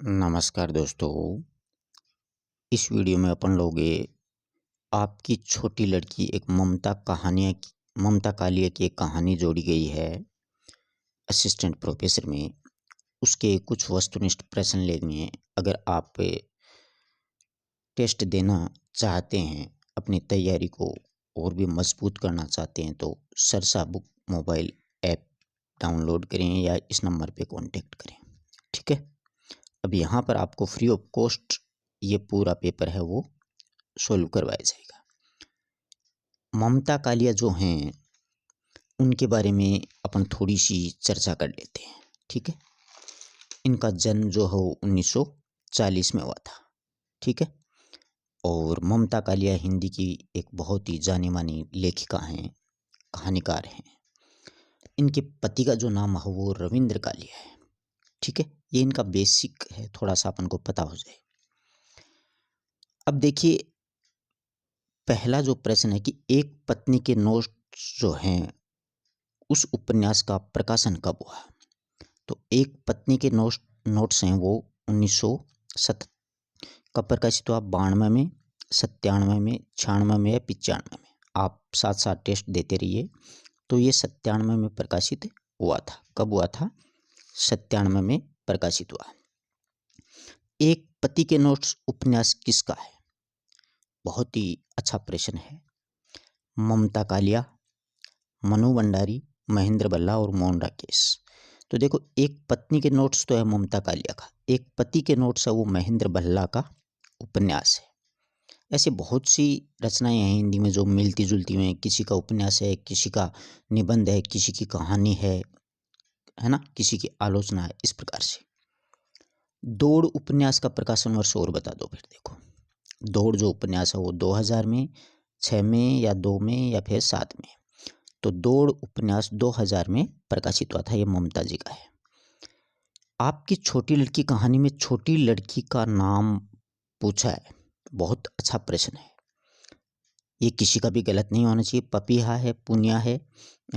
नमस्कार दोस्तों। इस वीडियो में अपन लोग आपकी छोटी लड़की एक ममता कालिया की एक कहानी जोड़ी गई है असिस्टेंट प्रोफेसर में। उसके कुछ वस्तुनिष्ठ प्रश्न लेने हैं। अगर आप टेस्ट देना चाहते हैं, अपनी तैयारी को और भी मजबूत करना चाहते हैं, तो Sarsa book mobile app download करें या इस नंबर पे कांटेक्ट करें। ठीक है। अब यहाँ पर आपको फ्री ऑफ कॉस्ट ये पूरा पेपर है वो सोल्व करवाया जाएगा। ममता कालिया जो हैं उनके बारे में अपन थोड़ी सी चर्चा कर लेते हैं। ठीक है। इनका जन्म जो है 1940 में हुआ था। ठीक है। और ममता कालिया हिंदी की एक बहुत ही जानी मानी लेखिका हैं, कहानीकार हैं। इनके पति का जो नाम है वो रविंद्र कालिया है। ठीक है। ये इनका बेसिक है, थोड़ा सा अपन को पता हो जाए। अब देखिए, पहला जो प्रश्न है कि एक पत्नी के नोट्स जो हैं उस उपन्यास का प्रकाशन कब हुआ। तो एक पत्नी के नोट्स हैं वो 1907 कब प्रकाशित हुआ। 92 में, 97 में, 96 में या 95 में। आप साथ साथ टेस्ट देते रहिए। तो ये 97 में प्रकाशित हुआ था। कब हुआ था? 97 में प्रकाशित हुआ। एक पति के नोट्स उपन्यास किसका है? बहुत ही अच्छा प्रश्न है। ममता कालिया, मनु भंडारी, महेंद्र बल्ला और मोहन राकेश। तो देखो, एक पत्नी के नोट्स तो है ममता कालिया का, एक पति के नोट्स है वो महेंद्र बल्ला का उपन्यास है। ऐसे बहुत सी रचनाएं हैं हिंदी में जो मिलती जुलती हैं। किसी का उपन्यास है, किसी का निबंध है, किसी की कहानी है ना, किसी की आलोचना है। इस प्रकार से दौड़ उपन्यास का प्रकाशन वर्ष और बता दो। फिर देखो, दौड़ जो उपन्यास है वो 2000 में, 6 में या 2 में या फिर 7 में। तो दौड़ उपन्यास 2000 में प्रकाशित हुआ था। ये ममता जी का है। आपकी छोटी लड़की कहानी में छोटी लड़की का नाम पूछा है। बहुत अच्छा प्रश्न है। ये किसी का भी गलत नहीं होना चाहिए। पपीहा है, पुनिया है,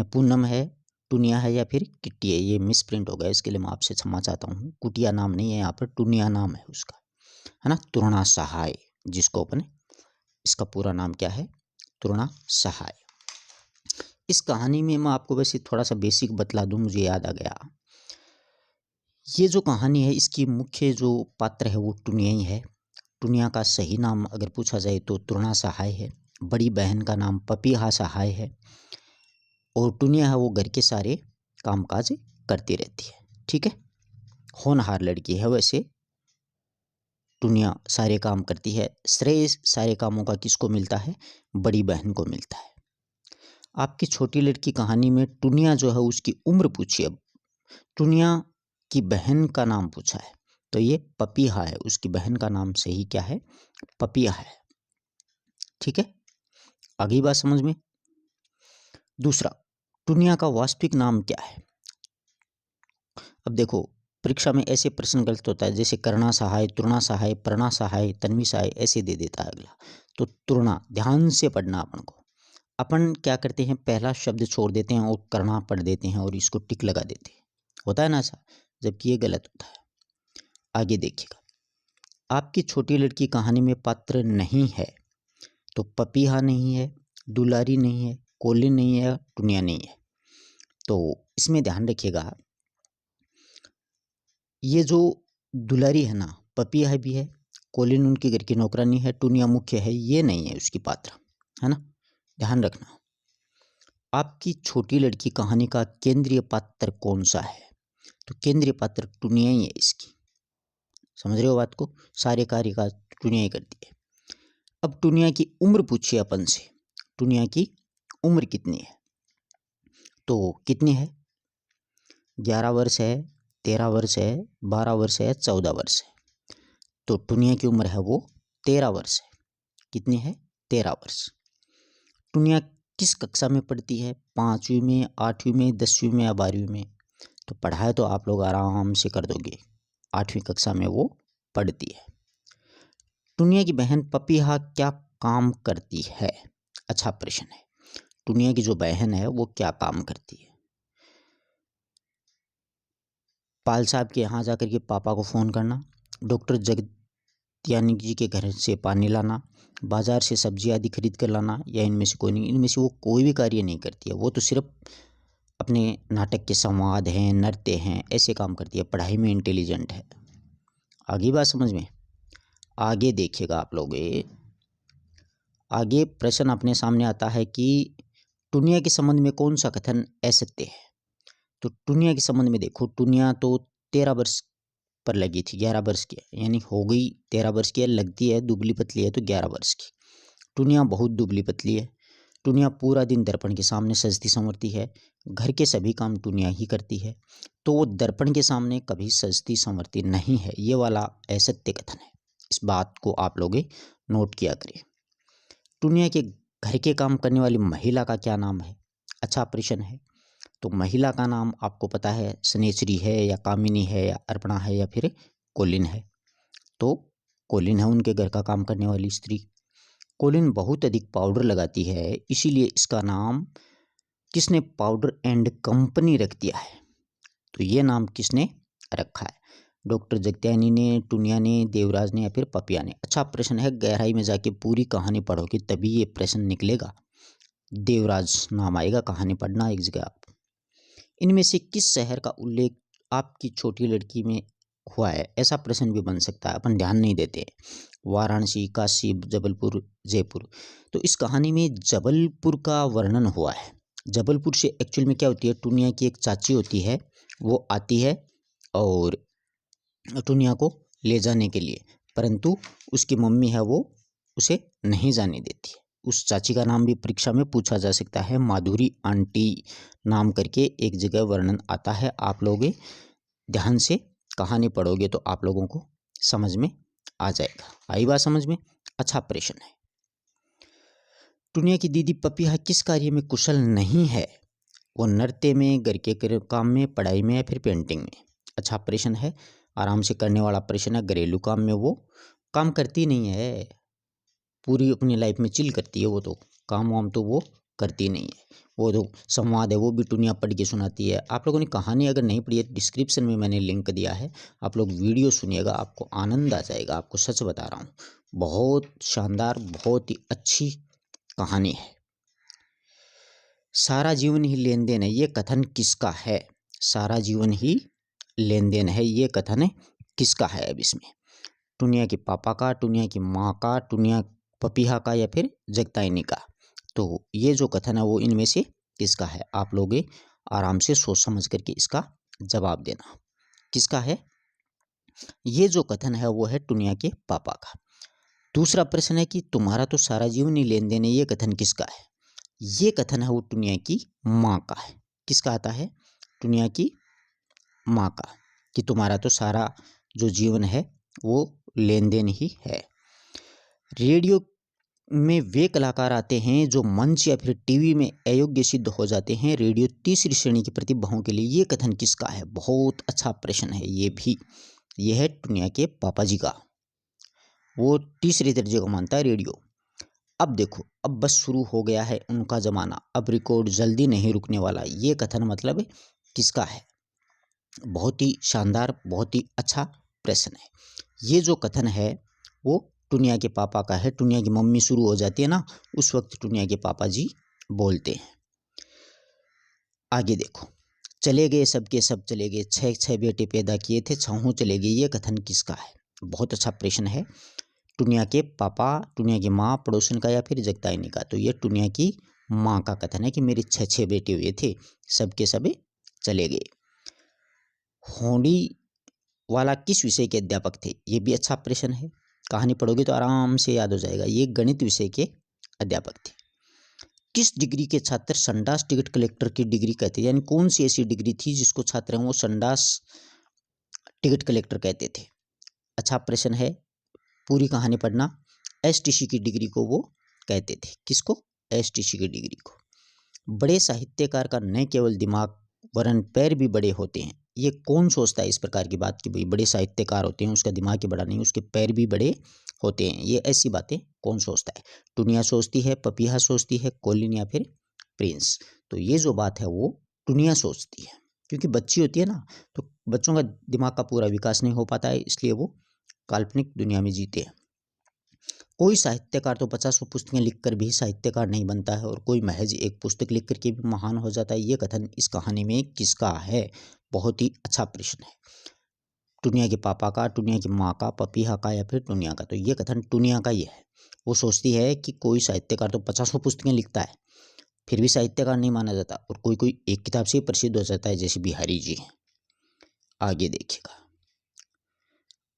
पूनम है, टुनिया है या फिर किट्टी है। ये मिस प्रिंट हो गया, इसके लिए मैं आपसे क्षमा चाहता हूँ। कुटिया नाम नहीं है यहाँ पर, टुनिया नाम है उसका, है ना। तुरणा सहाय, जिसको अपन, इसका पूरा नाम क्या है? तुरणा सहाय। इस कहानी में मैं आपको वैसे थोड़ा सा बेसिक बतला दूं, मुझे याद आ गया। ये जो कहानी है इसकी मुख्य जो पात्र है वो टुनिया ही है। टुनिया का सही नाम अगर पूछा जाए तो तुरणा सहाय है। बड़ी बहन का नाम पपीहा सहाय है। और टुनिया है वो घर के सारे कामकाज करती रहती है। ठीक है। होनहार लड़की है वैसे। टुनिया सारे काम करती है। श्रेय सारे कामों का किसको मिलता है? बड़ी बहन को मिलता है। आपकी छोटी लड़की कहानी में टुनिया जो है उसकी उम्र पूछी। अब टुनिया की बहन का नाम पूछा है तो ये पपीहा है। उसकी बहन का नाम सही क्या है? पपीहा है। ठीक है। आगे बात समझ में। दूसरा, टुनिया का वास्तविक नाम क्या है? अब देखो, परीक्षा में ऐसे प्रश्न गलत होता है, जैसे करुणा सहाय, तुरणा सहाय, प्रणा सहाय, तन्वी सहाय, ऐसे दे देता है अगला। तो तुरणा ध्यान से पढ़ना। अपन क्या करते हैं, पहला शब्द छोड़ देते हैं और करना पढ़ देते हैं और इसको टिक लगा देते हैं। होता है ना ऐसा, जबकि ये गलत होता है। आगे देखिएगा, आपकी छोटी लड़की कहानी में पात्र नहीं है तो पपीहा नहीं है, दुलारी नहीं है, कोलिन नहीं है, टुनिया नहीं है। तो इसमें ध्यान रखिएगा, ये जो दुलारी है ना, पपीहा भी है, कोलिन उनकी घर की नौकरानी है, टुनिया मुख्य है, ये नहीं है उसकी पात्र, है ना। ध्यान रखना। आपकी छोटी लड़की कहानी का केंद्रीय पात्र कौन सा है? तो केंद्रीय पात्र टुनिया ही है इसकी। समझ रहे हो बात को? सारे कार्य का टुनिया ही करती है। अब टुनिया की उम्र पूछिए अपन से। टुनिया की उम्र कितनी है? तो कितनी है? 11 वर्ष है, 13 वर्ष है, 12 वर्ष है, 14 वर्ष है। तो टुनिया की उम्र है वो 13 वर्ष है। कितनी है? 13 वर्ष। टुनिया किस कक्षा में पढ़ती है? 5वीं में, 8वीं में, 10वीं में या 12वीं में? तो पढ़ाई तो आप लोग आराम से कर दोगे। 8वीं कक्षा में वो पढ़ती है। टुनिया की बहन पपीहा क्या काम करती है? अच्छा प्रश्न है। टुनिया की जो बहन है वो क्या काम करती है? पाल साहब के यहाँ जाकर के पापा को फ़ोन करना, डॉक्टर जगत्यानी जी के घर से पानी लाना, बाजार से सब्जी आदि खरीद कर लाना, या इनमें से कोई नहीं? इनमें से वो कोई भी कार्य नहीं करती है। वो तो सिर्फ अपने नाटक के संवाद हैं, नृत्य हैं, ऐसे काम करती है। पढ़ाई में इंटेलिजेंट है। आगे बात समझ में? आगे देखिएगा आप लोग, आगे प्रश्न अपने सामने आता है कि टुनिया के संबंध में कौन सा कथन असत्य है? तो टुनिया के संबंध में देखो, टुनिया तो 13 वर्ष पर लगी थी, 11 वर्ष की है, यानी हो गई 13 वर्ष की है, लगती है दुबली पतली है तो 11 वर्ष की। टुनिया बहुत दुबली पतली है। टुनिया पूरा दिन दर्पण के सामने सजती संवरती है। घर के सभी काम टुनिया ही करती है, तो वो दर्पण के सामने कभी सजती संवरती नहीं है। ये वाला असत्य कथन है। इस बात को आप लोग नोट किया करिए। टुनिया के घर के काम करने वाली महिला का क्या नाम है? अच्छा प्रश्न है। तो महिला का नाम आपको पता है, सनेचरी है या कामिनी है या अर्पणा है या फिर कोलिन है? तो कोलिन है उनके घर का काम करने वाली स्त्री। कोलिन बहुत अधिक पाउडर लगाती है, इसीलिए इसका नाम किसने पाउडर एंड कंपनी रख दिया है? तो ये नाम किसने रखा है? डॉक्टर जगत्यानी ने, टुनिया ने, देवराज ने या फिर पपिया ने? अच्छा प्रश्न है, गहराई में जाके पूरी कहानी पढ़ोगे तभी ये प्रश्न निकलेगा। देवराज नाम आएगा, कहानी पढ़ना एक जगह आप। इनमें से किस शहर का उल्लेख आपकी छोटी लड़की में हुआ है? ऐसा प्रश्न भी बन सकता है, अपन ध्यान नहीं देते। वाराणसी, काशी, जबलपुर, जयपुर। तो इस कहानी में जबलपुर का वर्णन हुआ है। जबलपुर से एक्चुअल में क्या होती है, टुनिया की एक चाची होती है, वो आती है और टुनिया को ले जाने के लिए, परंतु उसकी मम्मी है वो उसे नहीं जाने देती है। उस चाची का नाम भी परीक्षा में पूछा जा सकता है। माधुरी आंटी नाम करके एक जगह वर्णन आता है। आप लोग ध्यान से कहानी पढ़ोगे तो आप लोगों को समझ में आ जाएगा। आई बात समझ में? अच्छा प्रश्न है। टुनिया की दीदी पपिया किस कार्य में कुशल नहीं है? वो नृत्य में, घर के काम में, पढ़ाई में या फिर पेंटिंग में? अच्छा प्रश्न है, आराम से करने वाला प्रश्न है। घरेलू काम में वो काम करती नहीं है, पूरी अपनी लाइफ में चिल करती है। वो तो काम वाम तो वो करती नहीं है। वो तो संवाद है वो भी टुनिया पढ़ के सुनाती है। आप लोगों ने कहानी अगर नहीं पढ़ी है, डिस्क्रिप्शन में मैंने लिंक दिया है, आप लोग वीडियो सुनिएगा, आपको आनंद आ जाएगा। आपको सच बता रहा हूँ, बहुत शानदार, बहुत ही अच्छी कहानी है। सारा जीवन ही लेन देन है, ये कथन किसका है? सारा जीवन ही लेन देन है, ये कथन किसका है? अब इसमें टुनिया के पापा का, टुनिया की माँ का, टुनिया पपीहा का या फिर जगतायनी का? तो ये जो कथन है वो इनमें से किसका है? आप लोग आराम से सोच समझ करके इसका जवाब देना। किसका है? ये जो कथन है वो है टुनिया के पापा का। दूसरा प्रश्न है कि तुम्हारा तो सारा जीवन ही लेन देन है, ये कथन किसका है? ये कथन है वो टुनिया की माँ का है। किसका आता है? टुनिया की माँ का, कि तुम्हारा तो सारा जो जीवन है वो लेन देन ही है। रेडियो में वे कलाकार आते हैं जो मंच या फिर टीवी में अयोग्य सिद्ध हो जाते हैं। रेडियो तीसरी श्रेणी की प्रतिभाओं के लिए, ये कथन किसका है? बहुत अच्छा प्रश्न है ये भी। ये है टुनिया के पापा जी का। वो तीसरे दर्जे को मानता है रेडियो। अब देखो, अब बस शुरू हो गया है उनका जमाना, अब रिकॉर्ड जल्दी नहीं रुकने वाला। ये कथन मतलब किसका है? बहुत ही शानदार, बहुत ही अच्छा प्रश्न है। ये जो कथन है वो टुनिया के पापा का है। टुनिया की मम्मी शुरू हो जाती है ना, उस वक्त टुनिया के पापा जी बोलते हैं। आगे देखो, चले गए सबके सब चले गए, 6 बेटे पैदा किए थे, 6 चले गए, ये कथन किसका है? बहुत अच्छा प्रश्न है। टुनिया के पापा, टुनिया की माँ, पड़ोसन का या फिर जगतायनी का? तो ये टुनिया की माँ का कथन है कि मेरे 6 बेटे हुए थे, सबके सब चले गए। होड़ी वाला किस विषय के अध्यापक थे? ये भी अच्छा प्रश्न है, कहानी पढ़ोगे तो आराम से याद हो जाएगा। ये गणित विषय के अध्यापक थे। किस डिग्री के छात्र संडास टिकट कलेक्टर की डिग्री कहते हैं? यानी कौन सी ऐसी डिग्री थी जिसको छात्र हैं वो संडास टिकट कलेक्टर कहते थे? अच्छा प्रश्न है, पूरी कहानी पढ़ना। एसटीसी की डिग्री को वो कहते थे। किसको? एसटीसी की डिग्री को। बड़े साहित्यकार का न केवल दिमाग वरन पैर भी बड़े होते हैं, ये कौन सोचता है इस प्रकार की बात कि भाई बड़े साहित्यकार होते हैं, उसका दिमाग ही बड़ा नहीं, उसके पैर भी बड़े होते हैं? ये ऐसी बातें कौन सोचता है? टुनिया सोचती है, पपीहा सोचती है, कोलिन या फिर प्रिंस? तो ये जो बात है वो टुनिया सोचती है, क्योंकि बच्ची होती है ना, तो बच्चों का दिमाग का पूरा विकास नहीं हो पाता है, इसलिए वो काल्पनिक दुनिया में जीते हैं। कोई साहित्यकार तो 50 पुस्तकें लिखकर भी साहित्यकार नहीं बनता है और कोई महज एक पुस्तक लिख कर के भी महान हो जाता है। ये कथन इस कहानी में किसका है? बहुत ही अच्छा प्रश्न है। टुनिया के पापा का, टुनिया की माँ का, पपीहा का या फिर टुनिया का? तो ये कथन टुनिया का ही है। वो सोचती है कि कोई साहित्यकार तो 50 पुस्तकें लिखता है फिर भी साहित्यकार नहीं माना जाता और कोई कोई एक किताब से ही प्रसिद्ध हो जाता है, जैसे बिहारी जी हैं। आगे देखिएगा,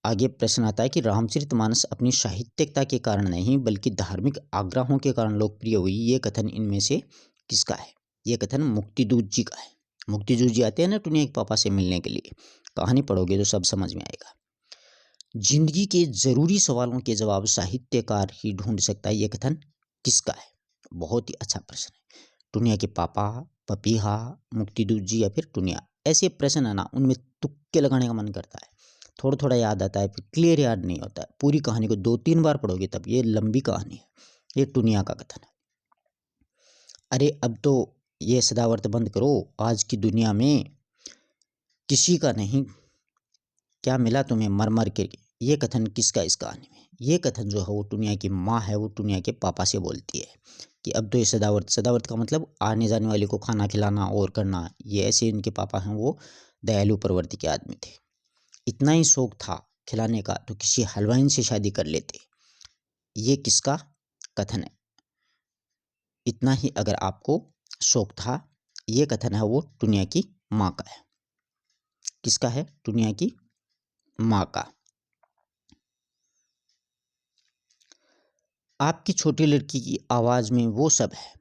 आगे प्रश्न आता है कि रामचरितमानस अपनी साहित्यिकता के कारण नहीं बल्कि धार्मिक आग्रहों के कारण लोकप्रिय हुई। ये कथन इनमें से किसका है? ये कथन मुक्तिदूत जी का है। मुक्तिदूत जी आते हैं ना टुनिया के पापा से मिलने के लिए। कहानी पढ़ोगे तो सब समझ में आएगा। जिंदगी के जरूरी सवालों के जवाब साहित्यकार ही ढूंढ सकता है। ये कथन किसका है? बहुत ही अच्छा प्रश्न है। टुनिया के पापा, पपीहा, मुक्तिदूत जी या फिर टुनिया? ऐसे प्रश्न है ना, उनमें तुक्के लगाने का मन करता है। थोड़ा थोड़ा याद आता है, फिर क्लियर याद नहीं होता है। पूरी कहानी को 2-3 बार पढ़ोगे तब। ये लंबी कहानी है। ये टुनिया का कथन है। अरे अब तो ये सदावर्त बंद करो, आज की दुनिया में किसी का नहीं, क्या मिला तुम्हें मर मर के? ये कथन किसका इस कहानी में? ये कथन जो है वो टुनिया की माँ है, वो टुनिया के पापा से बोलती है कि अब तो ये सदावर्त, सदावर्त का मतलब आने जाने वाले को खाना खिलाना और करना। ये ऐसे इनके पापा हैं, वो दयालु प्रवृत्ति के आदमी थे। इतना ही शौक था खिलाने का तो किसी हलवाई से शादी कर लेते। ये किसका कथन है? इतना ही अगर आपको शौक था, ये कथन है वो टुनिया की माँ का है। किसका है? टुनिया की माँ का। आपकी छोटी लड़की की आवाज़ में वो सब है,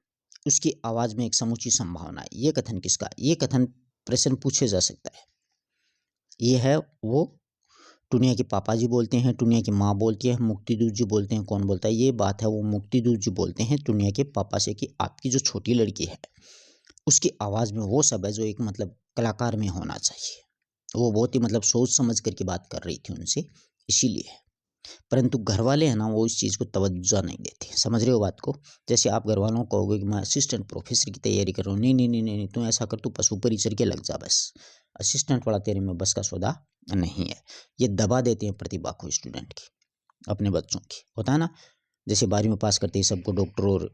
उसकी आवाज़ में एक समूची संभावना है। ये कथन किसका? ये कथन प्रश्न पूछे जा सकता है। ये है वो टुनिया के पापा जी बोलते हैं, टुनिया की माँ बोलती है, मुक्तिदूत जी बोलते हैं। कौन बोलता है? ये बात है वो मुक्तिदूत जी बोलते हैं टुनिया के पापा से कि आपकी जो छोटी लड़की है उसकी आवाज़ में वो सब है जो एक मतलब कलाकार में होना चाहिए। वो बहुत ही मतलब सोच समझ करके बात कर रही थी उनसे, इसीलिए। परंतु घर वाले हैं ना, वो इस चीज़ को तवज्जो नहीं देते। समझ रहे हो बात को? जैसे आप घर वालों को कहोगे कि मैं असिस्टेंट प्रोफेसर की तैयारी कर रहा हूँ, नहीं नहीं नहीं नहीं, तू ऐसा कर, तू पशु परिचर के लग जा बस। असिस्टेंट वाला तेरे में बस का सौदा नहीं है। ये दबा देते हैं प्रतिभा को स्टूडेंट की, अपने बच्चों की। होता है ना, जैसे 12वीं पास करते ही सबको डॉक्टर और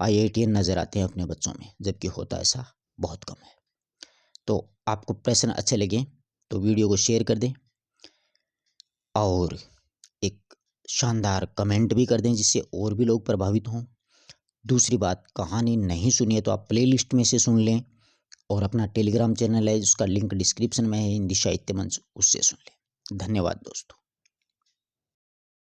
IITN नज़र आते हैं अपने बच्चों में, जबकि होता ऐसा बहुत कम है। तो आपको प्रश्न अच्छे लगे तो वीडियो को शेयर कर दें और एक शानदार कमेंट भी कर दें, जिससे और भी लोग प्रभावित हों। दूसरी बात, कहानी नहीं सुनी है तो आप प्लेलिस्ट में से सुन लें और अपना टेलीग्राम चैनल है, उसका लिंक डिस्क्रिप्शन में है, हिंदी साहित्य मंच, उससे सुन लें। धन्यवाद दोस्तों।